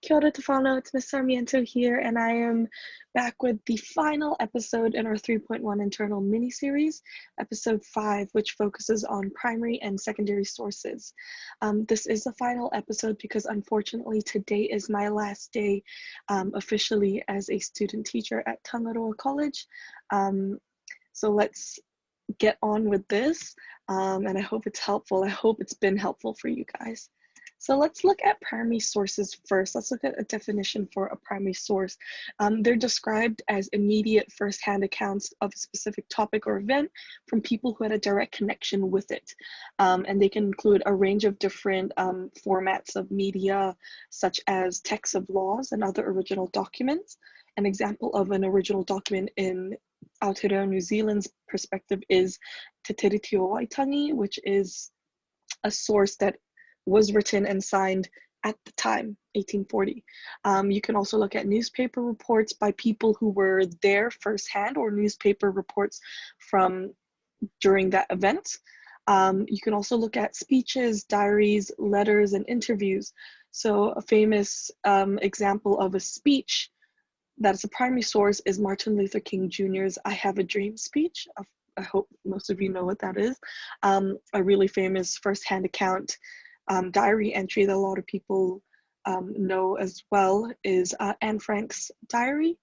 Kia ora Tefano, it's Miss Sarmiento here, and I am back with the final episode in our 3.1 internal mini-series, episode 5, which focuses on primary and secondary sources. This is the final episode because unfortunately today is my last day officially as a student teacher at Tangaroa College. So let's get on with this, and I hope it's helpful. I hope it's been helpful for you guys. So let's look at primary sources first. Let's look at a definition for a primary source. They're described as immediate first-hand accounts of a specific topic or event from people who had a direct connection with it. And they can include a range of different formats of media, such as texts of laws and other original documents. An example of an original document in Aotearoa New Zealand's perspective is Te Tiriti o Waitangi, which is a source that was written and signed at the time, 1840. You can also look at newspaper reports by people who were there firsthand, or newspaper reports from during that event. You can also look at speeches, diaries, letters, and interviews. So a famous example of a speech that's a primary source is Martin Luther King Jr.'s "I Have a Dream" speech. I hope most of you know what that is. A really famous firsthand account diary entry that a lot of people know as well is Anne Frank's diary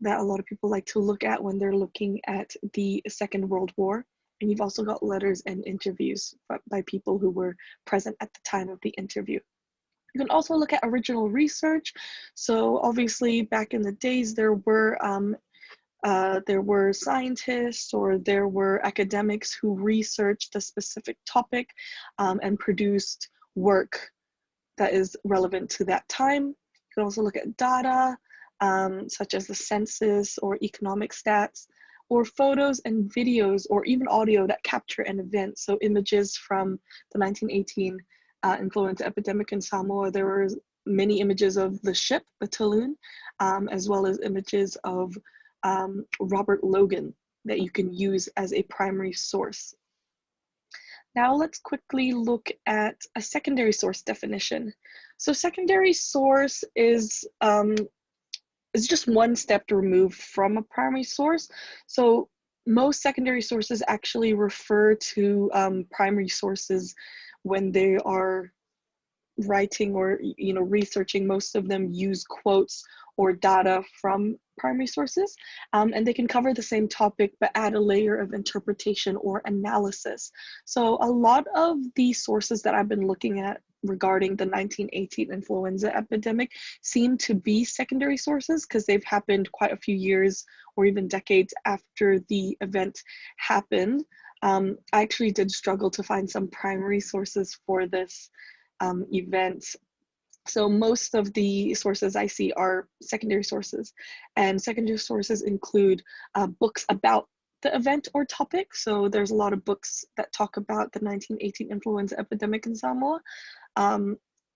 that a lot of people like to look at when they're looking at the Second World War. And you've also got letters and interviews by people who were present at the time of the interview. You can also look at original research. So obviously back in the days there were scientists or there were academics who researched a specific topic and produced work that is relevant to that time. You can also look at data, such as the census or economic stats, or photos and videos, or even audio that capture an event. So images from the 1918 influenza epidemic in Samoa. There were many images of the ship, the Talon, as well as images of Robert Logan that you can use as a primary source. Now let's quickly look at a secondary source definition. So secondary source is just one step removed from a primary source. So most secondary sources actually refer to primary sources when they are writing or researching. Most of them use quotes or data from primary sources, and they can cover the same topic but add a layer of interpretation or analysis. So a lot of the sources that I've been looking at regarding the 1918 influenza epidemic seem to be secondary sources because they've happened quite a few years or even decades after the event happened. I actually did struggle to find some primary sources for this event. So most of the sources I see are secondary sources, and secondary sources include books about the event or topic. So there's a lot of books that talk about the 1918 influenza epidemic in Samoa,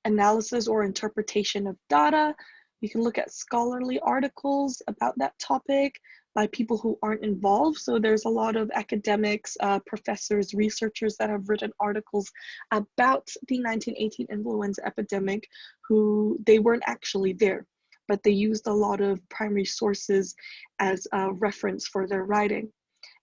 analysis or interpretation of data. You can look at scholarly articles about that topic by people who aren't involved. So there's a lot of academics, professors, researchers that have written articles about the 1918 influenza epidemic who they weren't actually there, but they used a lot of primary sources as a reference for their writing.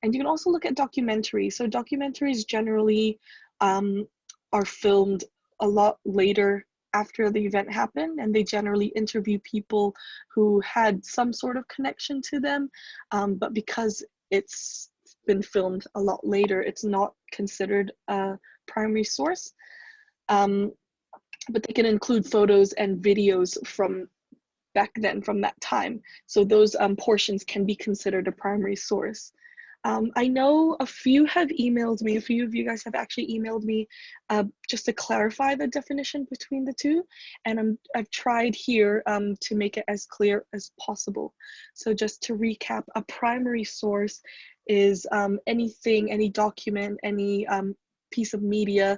And you can also look at documentaries. So documentaries generally are filmed a lot later after the event happened, and they generally interview people who had some sort of connection to them, but because it's been filmed a lot later, it's not considered a primary source. But they can include photos and videos from back then, from that time. So those portions can be considered a primary source. I know a few have emailed me, a few of you guys have actually emailed me just to clarify the definition between the two. And I've tried here to make it as clear as possible. So just to recap, a primary source is anything, any document, any piece of media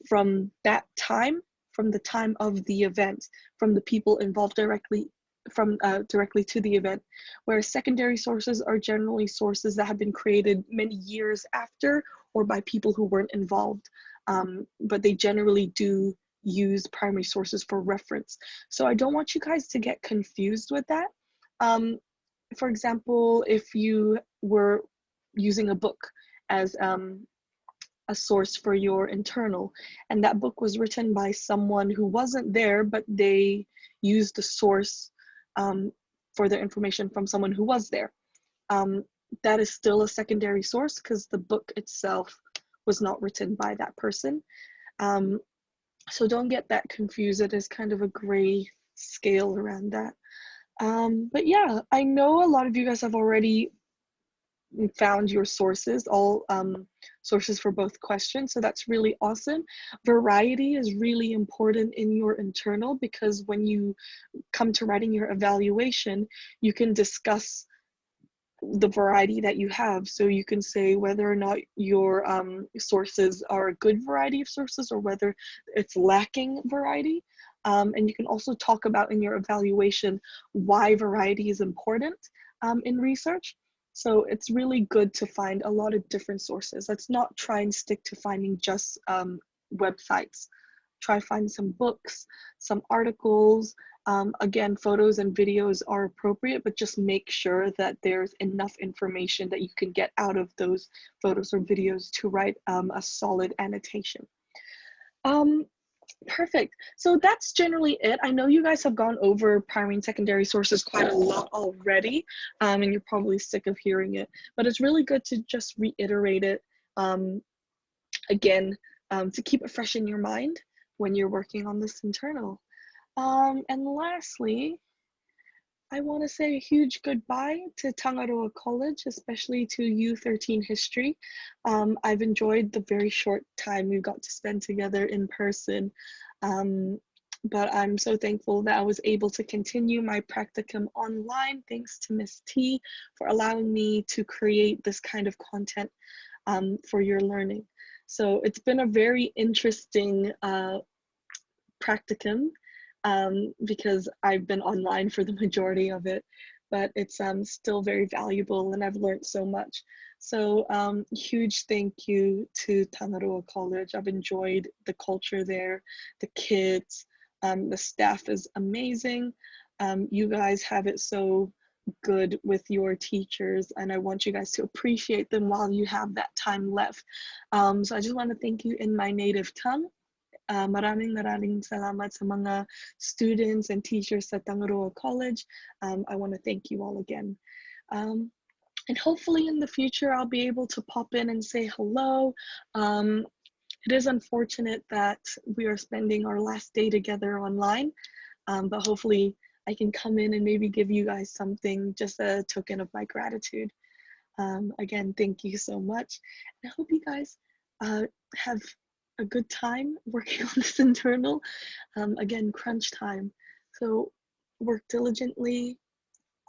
from that time, from the time of the event, from the people involved directly to the event, whereas secondary sources are generally sources that have been created many years after or by people who weren't involved, but they generally do use primary sources for reference. So I don't want you guys to get confused with that. For example, if you were using a book as a source for your internal, and that book was written by someone who wasn't there, but they used the source for their information from someone who was there. That is still a secondary source because the book itself was not written by that person. So don't get that confused. It is kind of a gray scale around that. But yeah, I know a lot of you guys have already found your sources, all sources for both questions, so that's really awesome. Variety is really important in your internal because when you come to writing your evaluation, you can discuss the variety that you have. So you can say whether or not your sources are a good variety of sources or whether it's lacking variety. And you can also talk about in your evaluation why variety is important in research. So it's really good to find a lot of different sources. Let's not try and stick to finding just websites. Try find some books, some articles. Again, photos and videos are appropriate, but just make sure that there's enough information that you can get out of those photos or videos to write a solid annotation. Perfect. So that's generally it. I know you guys have gone over primary and secondary sources quite a lot already, and you're probably sick of hearing it, but it's really good to just reiterate it again to keep it fresh in your mind when you're working on this internal. And lastly, I want to say a huge goodbye to Tangaroa College, especially to U13 History. I've enjoyed the very short time we got to spend together in person, but I'm so thankful that I was able to continue my practicum online, thanks to Miss T for allowing me to create this kind of content for your learning. So it's been a very interesting practicum because I've been online for the majority of it, but it's still very valuable and I've learned so much. So huge thank you to Tangaroa College. I've enjoyed the culture there, the kids, the staff is amazing. You guys have it so good with your teachers and I want you guys to appreciate them while you have that time left. So I just want to thank you in my native tongue. Maraming salamat sa mga students and teachers at Tangaroa College. I want to thank you all again. And hopefully in the future, I'll be able to pop in and say hello. It is unfortunate that we are spending our last day together online, but hopefully I can come in and maybe give you guys something, just a token of my gratitude. Again, thank you so much. I hope you guys have a good time working on this internal. Again, crunch time. So work diligently.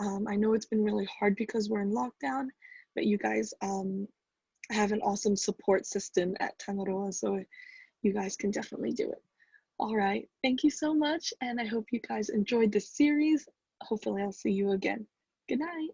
I know it's been really hard because we're in lockdown, but you guys have an awesome support system at Tangaroa, so you guys can definitely do it. All right, thank you so much, and I hope you guys enjoyed this series. Hopefully I'll see you again. Good night.